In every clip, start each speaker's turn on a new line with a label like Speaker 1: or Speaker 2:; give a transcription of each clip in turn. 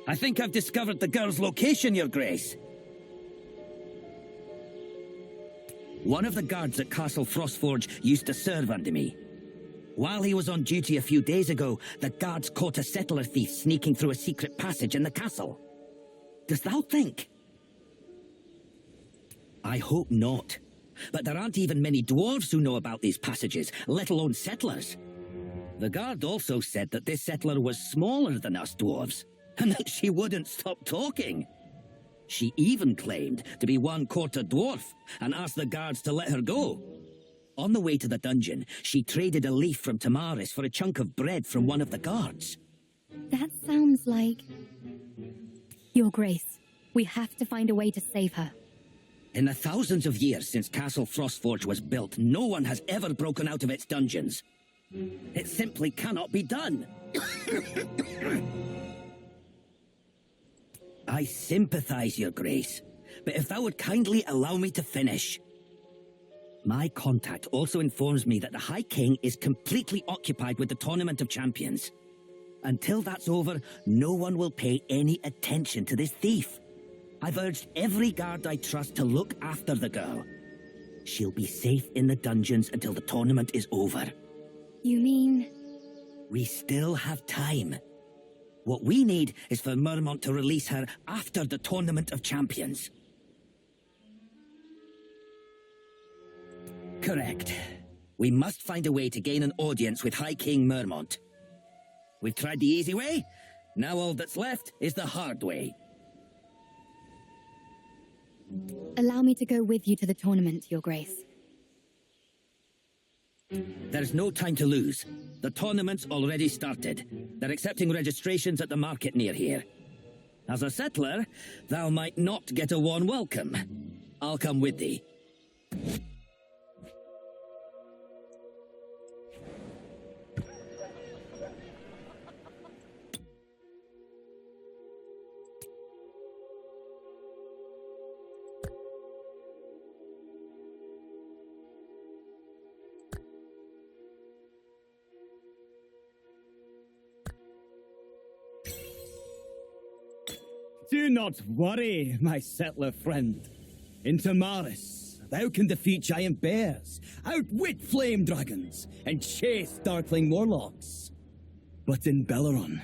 Speaker 1: I think I've discovered the girl's location, Your Grace. One of the guards at Castle Frostforge used to serve under me. While he was on duty a few days ago, the guards caught a settler thief sneaking through a secret passage in the castle. Dost thou think? I hope not. But there aren't even many dwarves who know about these passages, let alone settlers. The guard also said that this settler was smaller than us dwarves, and that she wouldn't stop talking. She even claimed to be 1/4 dwarf, and asked the guards to let her go. On the way to the dungeon, she traded a leaf from Tamaris for a chunk of bread from one of the guards.
Speaker 2: That sounds like... Your Grace, we have to find a way to save her.
Speaker 1: In the thousands of years since Castle Frostforge was built, no one has ever broken out of its dungeons. It simply cannot be done. I sympathize, Your Grace, but if thou would kindly allow me to finish. My contact also informs me that the High King is completely occupied with the Tournament of Champions. Until that's over, no one will pay any attention to this thief. I've urged every guard I trust to look after the girl. She'll be safe in the dungeons until the tournament is over.
Speaker 2: You mean...
Speaker 1: We still have time. What we need is for Mermont to release her after the Tournament of Champions. Correct. We must find a way to gain an audience with High King Mermont. We've tried the easy way. Now all that's left is the hard way.
Speaker 2: Allow me to go with you to the tournament, Your Grace.
Speaker 1: There's no time to lose. The tournament's already started. They're accepting registrations at the market near here. As a settler, thou might not get a warm welcome. I'll come with thee.
Speaker 3: Do not worry, my settler friend. In Tamaris, thou can defeat giant bears, outwit flame dragons, and chase darkling warlocks. But in Belleron,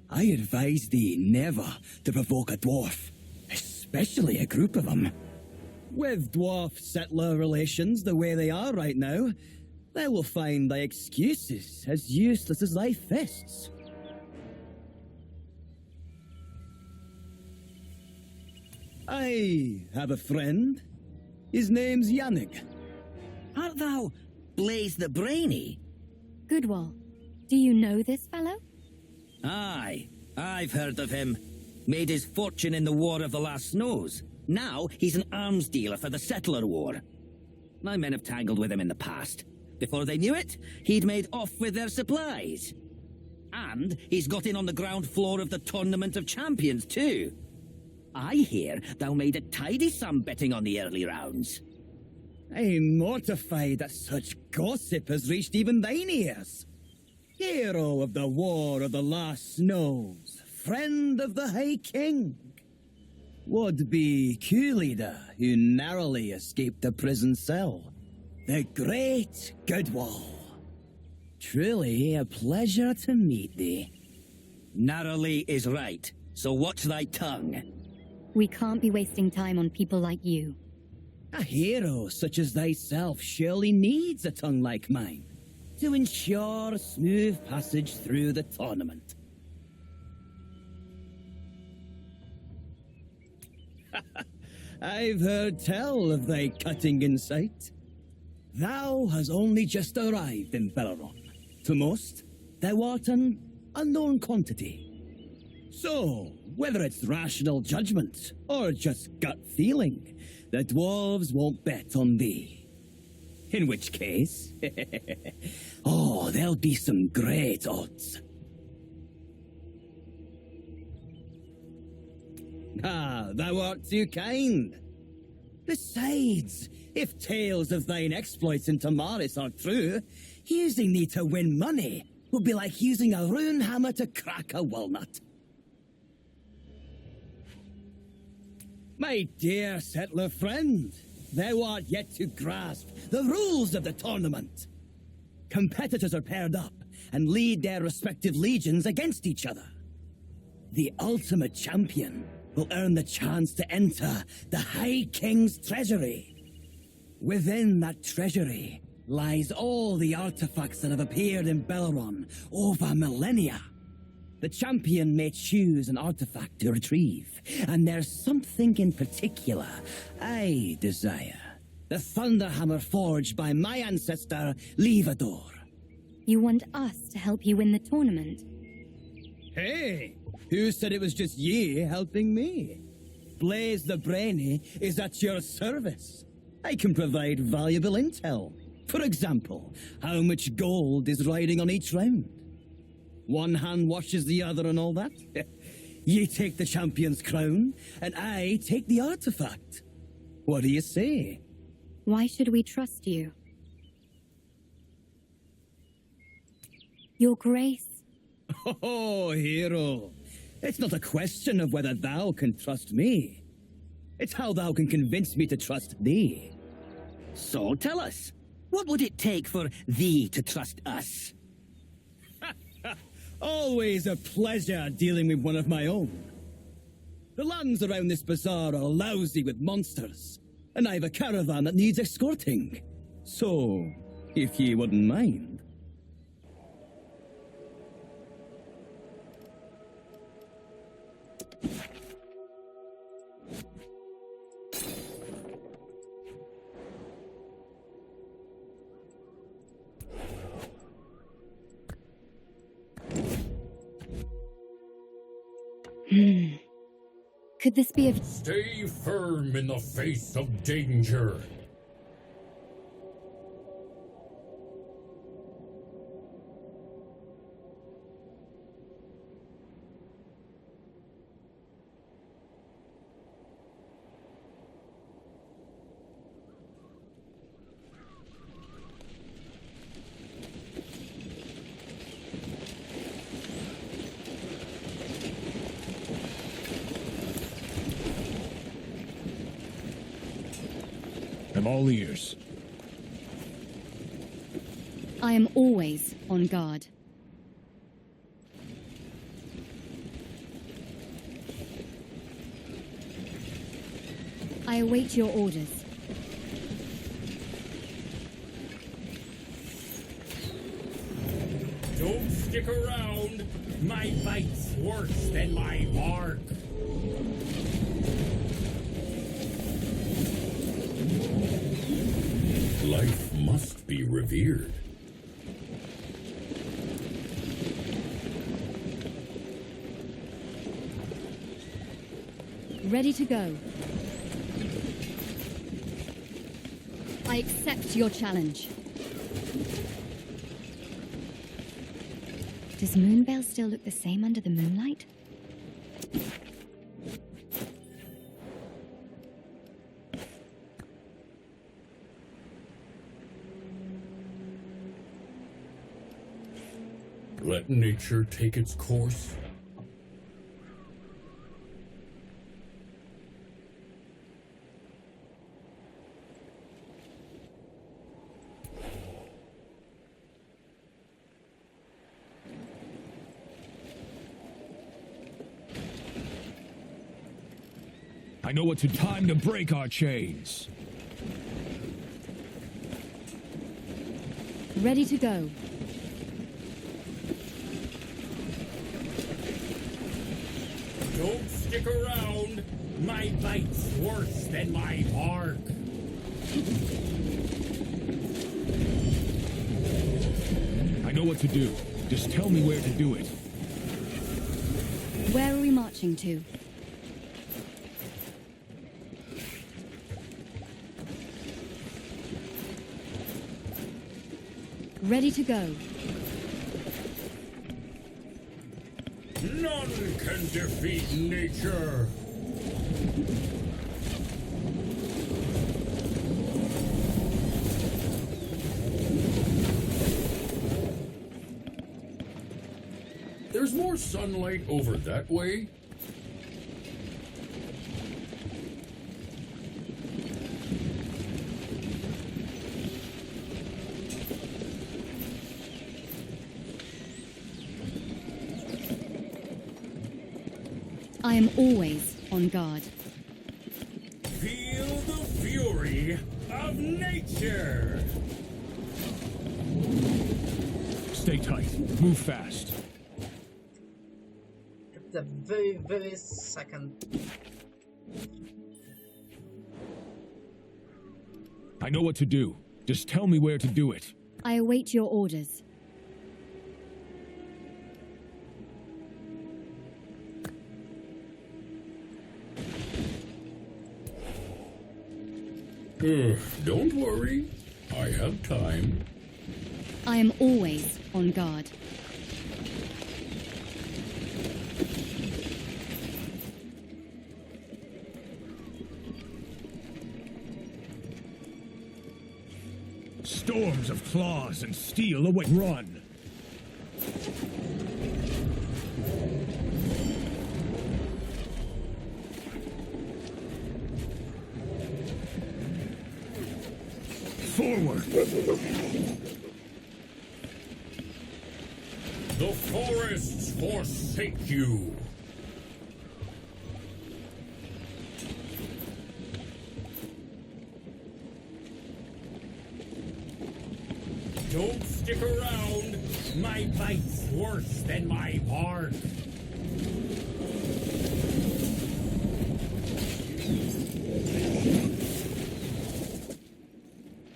Speaker 3: I advise thee never to provoke a dwarf, especially a group of them. With dwarf-settler relations the way they are right now, thou will find thy excuses as useless as thy fists. I have a friend. His name's Yannick.
Speaker 1: Art thou Blaze the Brainy?
Speaker 2: Goodwall, do you know this fellow?
Speaker 1: Aye, I've heard of him. Made his fortune in the War of the Last Snows. Now he's an arms dealer for the Settler War. My men have tangled with him in the past. Before they knew it, he'd made off with their supplies. And he's got in on the ground floor of the Tournament of Champions, too. I hear thou made a tidy sum betting on the early rounds.
Speaker 3: I'm mortified that such gossip has reached even thine ears. Hero of the War of the Last Snows, friend of the High King. Would-be coup leader who narrowly escaped a prison cell. The great Goodwall. Truly a pleasure to meet thee.
Speaker 1: Narrowly is right, so watch thy tongue.
Speaker 2: We can't be wasting time on people like you.
Speaker 3: A hero such as thyself surely needs a tongue like mine to ensure smooth passage through the tournament. I've heard tell of thy cutting insight. Thou has only just arrived in Belleron. To most, thou art an unknown quantity. So, whether it's rational judgment or just gut feeling, the dwarves won't bet on thee. In which case, oh, there'll be some great odds. Ah, thou art too kind. Besides, if tales of thine exploits in Tamaris are true, using thee to win money would be like using a rune hammer to crack a walnut. My dear settler friend, thou art yet to grasp the rules of the tournament. Competitors are paired up and lead their respective legions against each other. The ultimate champion will earn the chance to enter the High King's treasury. Within that treasury lies all the artifacts that have appeared in Belleron over millennia. The champion may choose an artifact to retrieve, and there's something in particular I desire. The Thunderhammer forged by my ancestor, Levador.
Speaker 2: You want us to help you win the tournament?
Speaker 3: Hey, who said it was just ye helping me? Blaze the Brainy is at your service. I can provide valuable intel. For example, how much gold is riding on each round. One hand washes the other and all that. Ye take the champion's crown, and I take the artifact. What do you say?
Speaker 2: Why should we trust you? Your Grace.
Speaker 3: Oh, hero. It's not a question of whether thou can trust me. It's how thou can convince me to trust thee.
Speaker 1: So tell us, what would it take for thee to trust us?
Speaker 3: Always a pleasure dealing with one of my own. The lands around this bazaar are lousy with monsters, and I've a caravan that needs escorting. So, if ye wouldn't mind.
Speaker 2: Could this be of...
Speaker 4: Stay firm in the face of danger.
Speaker 5: I'm all ears.
Speaker 2: I am always on guard. I await your orders.
Speaker 4: Don't stick around. My bite's worse than my bark. Life must be revered.
Speaker 2: Ready to go. I accept your challenge. Does Moonbell still look the same under the moonlight?
Speaker 4: Let nature take its course.
Speaker 5: I know it's time to break our chains.
Speaker 2: Ready to go.
Speaker 4: Don't stick around. My bite's worse than my bark.
Speaker 5: I know what to do. Just tell me where to do it.
Speaker 2: Where are we marching to? Ready to go.
Speaker 4: None can defeat nature. There's more sunlight over that way.
Speaker 2: I am always on guard.
Speaker 4: Feel the fury of nature!
Speaker 5: Stay tight. Move fast.
Speaker 6: It's a very, very second.
Speaker 5: I know what to do. Just tell me where to do it.
Speaker 2: I await your orders.
Speaker 4: Don't worry. I have time.
Speaker 2: I am always on guard.
Speaker 5: Storms of claws and steel await. Run! Forward!
Speaker 4: The forests forsake you. Don't stick around. My bite's worse than my bark.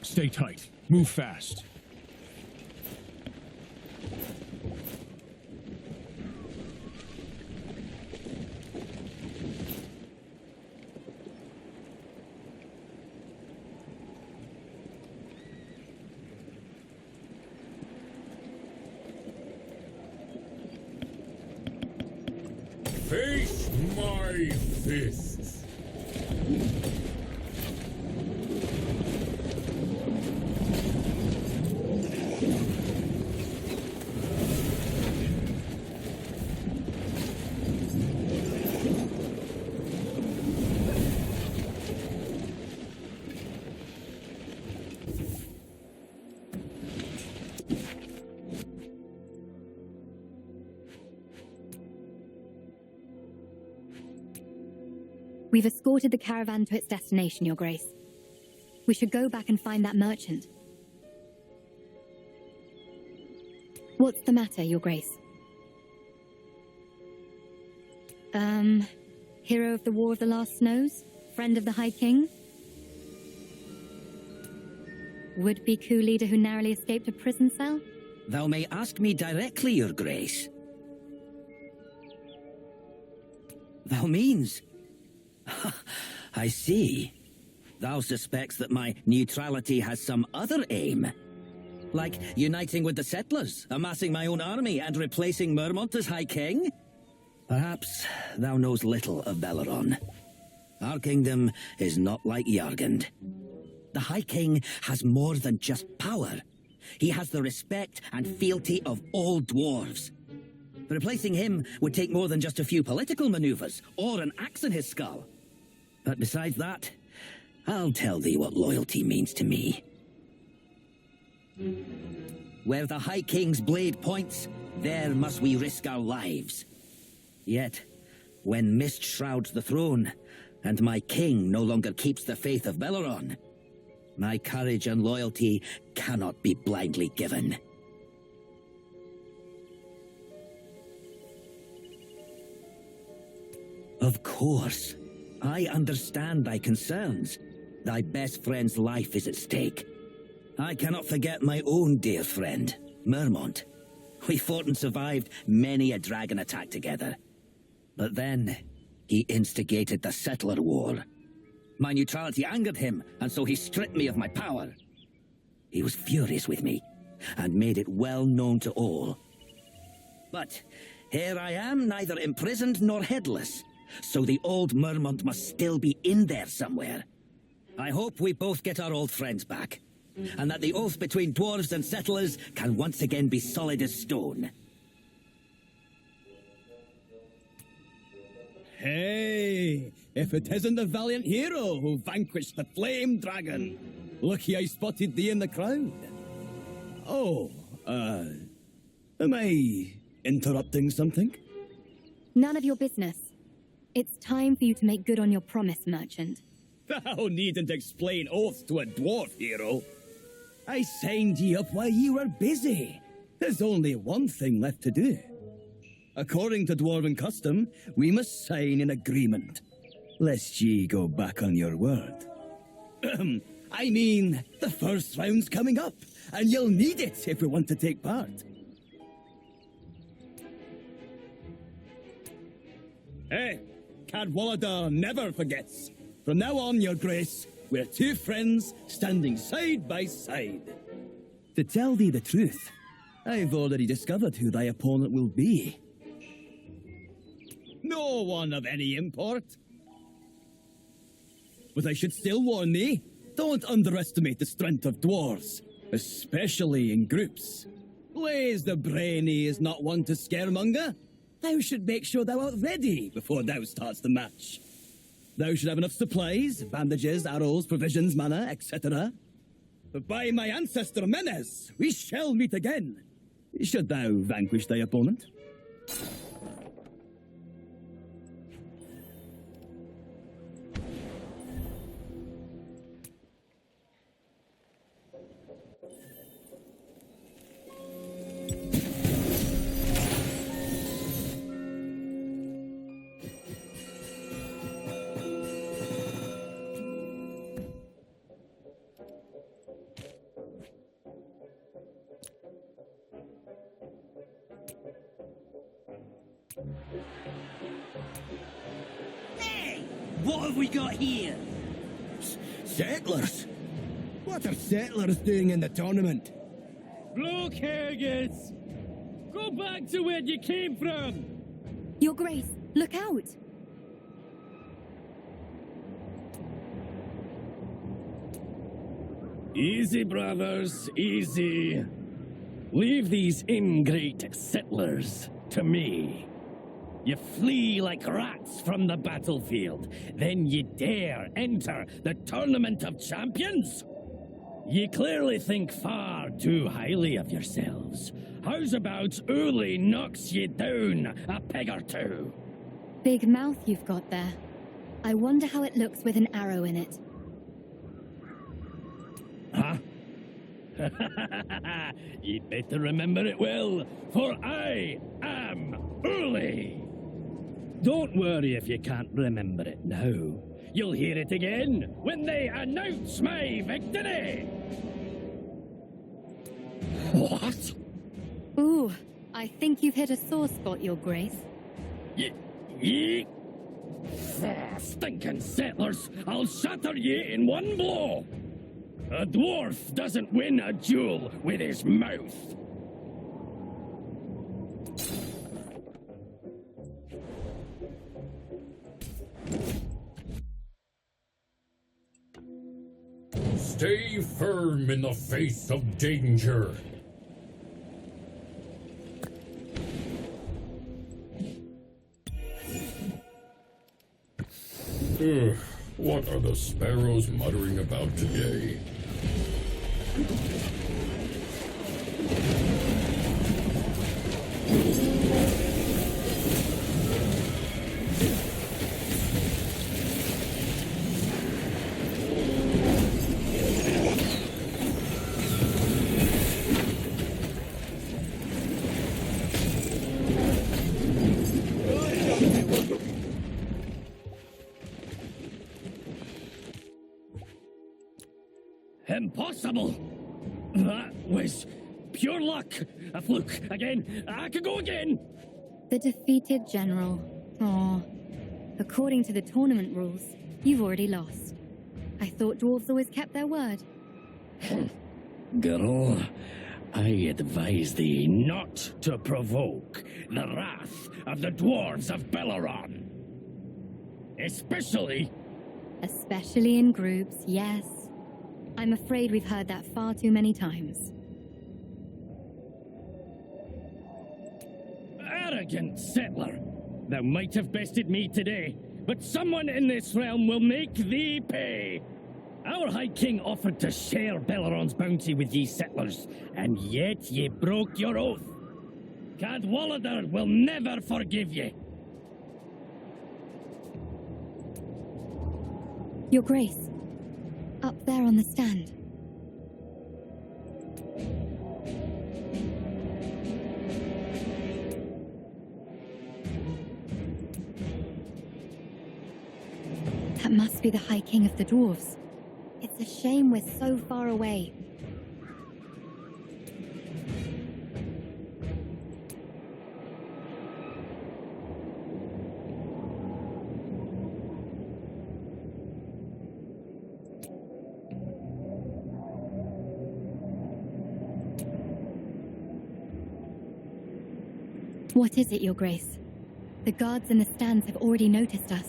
Speaker 5: Stay tight. Move fast.
Speaker 4: Face my fists.
Speaker 2: We've escorted the caravan to its destination, Your Grace. We should go back and find that merchant. What's the matter, Your Grace? Hero of the War of the Last Snows? Friend of the High King? Would-be coup leader who narrowly escaped a prison cell?
Speaker 1: Thou may ask me directly, Your Grace. Thou means... I see. Thou suspects that my neutrality has some other aim. Like uniting with the settlers, amassing my own army, and replacing Mermont as High King? Perhaps thou knows little of Belleron. Our kingdom is not like Yargand. The High King has more than just power. He has the respect and fealty of all dwarves. Replacing him would take more than just a few political maneuvers, or an axe in his skull. But besides that, I'll tell thee what loyalty means to me. Where the High King's blade points, there must we risk our lives. Yet, when mist shrouds the throne, and my king no longer keeps the faith of Belleron, my courage and loyalty cannot be blindly given. Of course. I understand thy concerns. Thy best friend's life is at stake. I cannot forget my own dear friend, Mermont. We fought and survived many a dragon attack together. But then, he instigated the settler war. My neutrality angered him, and so he stripped me of my power. He was furious with me, and made it well known to all. But here I am, neither imprisoned nor headless. So the old Mermont must still be in there somewhere. I hope we both get our old friends back, and that the oath between dwarves and settlers can once again be solid as stone.
Speaker 3: Hey, if it isn't the valiant hero who vanquished the flame dragon. Lucky I spotted thee in the crowd. Oh, am I interrupting something?
Speaker 2: None of your business. It's time for you to make good on your promise, merchant.
Speaker 3: Thou needn't explain oaths to a dwarf, hero. I signed ye up while ye were busy. There's only one thing left to do. According to dwarven custom, we must sign an agreement. Lest ye go back on your word. I mean, the first round's coming up, and you'll need it if we want to take part. Hey, Cadwaladar never forgets. From now on, Your Grace, we're two friends standing side by side. To tell thee the truth, I've already discovered who thy opponent will be. No one of any import. But I should still warn thee, don't underestimate the strength of dwarves, especially in groups. Blaze the Brainy is not one to scaremonger. Thou should make sure thou art ready before thou starts the match. Thou should have enough supplies, bandages, arrows, provisions, mana, etc. But by my ancestor Menes, we shall meet again, should thou vanquish thy opponent.
Speaker 1: Hey! What have we got here?
Speaker 3: Settlers? What are settlers doing in the tournament?
Speaker 4: Blockheads! Go back to where you came from!
Speaker 2: Your Grace, look out!
Speaker 4: Easy, brothers, easy. Leave these ingrate settlers to me. You flee like rats from the battlefield, then you dare enter the Tournament of Champions? You clearly think far too highly of yourselves. How's about Uli knocks you down a peg or two?
Speaker 2: Big mouth you've got there. I wonder how it looks with an arrow in it.
Speaker 4: Huh? You'd better remember it well, for I am Uli. Don't worry if you can't remember it now. You'll hear it again when they announce my victory! What?
Speaker 2: Ooh, I think you've hit a sore spot, Your Grace.
Speaker 4: Ye? Stinking settlers! I'll shatter ye in one blow! A dwarf doesn't win a duel with his mouth!
Speaker 7: Stay firm in the face of danger. What are the sparrows muttering about today?
Speaker 4: Impossible! That was pure luck. A fluke. Again. I could go again.
Speaker 2: The defeated general. Aw. According to the tournament rules, you've already lost. I thought dwarves always kept their word.
Speaker 4: Girl, I advise thee not to provoke the wrath of the dwarves of Belleron. Especially
Speaker 2: In groups, yes. I'm afraid we've heard that far too many times.
Speaker 4: arrogant settler. Thou might have bested me today, but someone in this realm will make thee pay. Our High King offered to share Belleron's bounty with ye settlers, and yet ye broke your oath. Cadwaladr will never forgive ye.
Speaker 2: Your Grace. Up there on the stand. That must be the High King of the Dwarves. It's a shame we're so far away. What is it, Your Grace? The guards in the stands have already noticed us.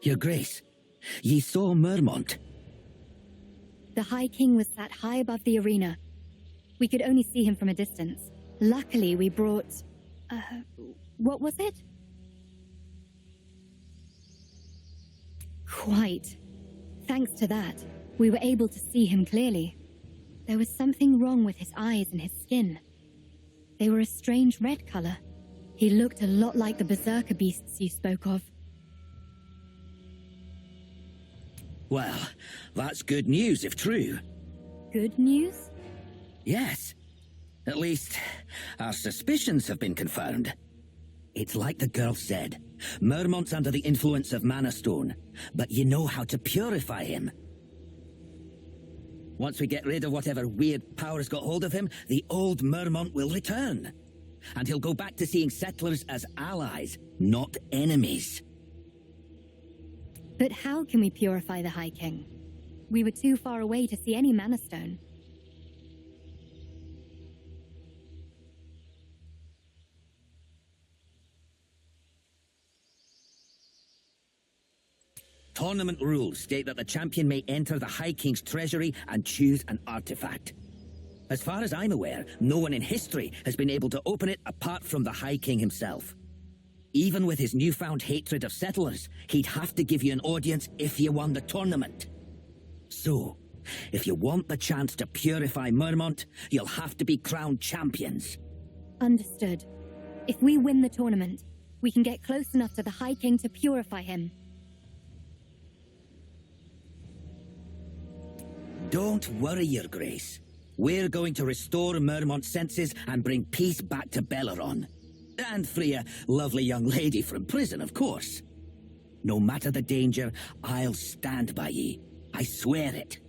Speaker 1: Your Grace, ye saw Mermont.
Speaker 2: The High King was sat high above the arena. We could only see him from a distance. Luckily, we brought... what was it? Quite. Thanks to that, we were able to see him clearly. There was something wrong with his eyes and his skin. They were a strange red color. He looked a lot like the berserker beasts you spoke of.
Speaker 1: Well, that's good news if true.
Speaker 2: Good news?
Speaker 1: Yes. At least, our suspicions have been confirmed. It's like the girl said. Mermont's under the influence of Mana Stone, but you know how to purify him. Once we get rid of whatever weird power's got hold of him, the old Mermont will return. And he'll go back to seeing settlers as allies, not enemies.
Speaker 2: But how can we purify the High King? We were too far away to see any Mana Stone.
Speaker 1: Tournament rules state that the champion may enter the High King's treasury and choose an artifact. As far as I'm aware, no one in history has been able to open it apart from the High King himself. Even with his newfound hatred of settlers, he'd have to give you an audience if you won the tournament. So, if you want the chance to purify Mermont, you'll have to be crowned champions.
Speaker 2: Understood. If we win the tournament, we can get close enough to the High King to purify him.
Speaker 1: Don't worry, Your Grace. We're going to restore Mermont's senses and bring peace back to Belleron. And free a lovely young lady from prison, of course. No matter the danger, I'll stand by ye. I swear it.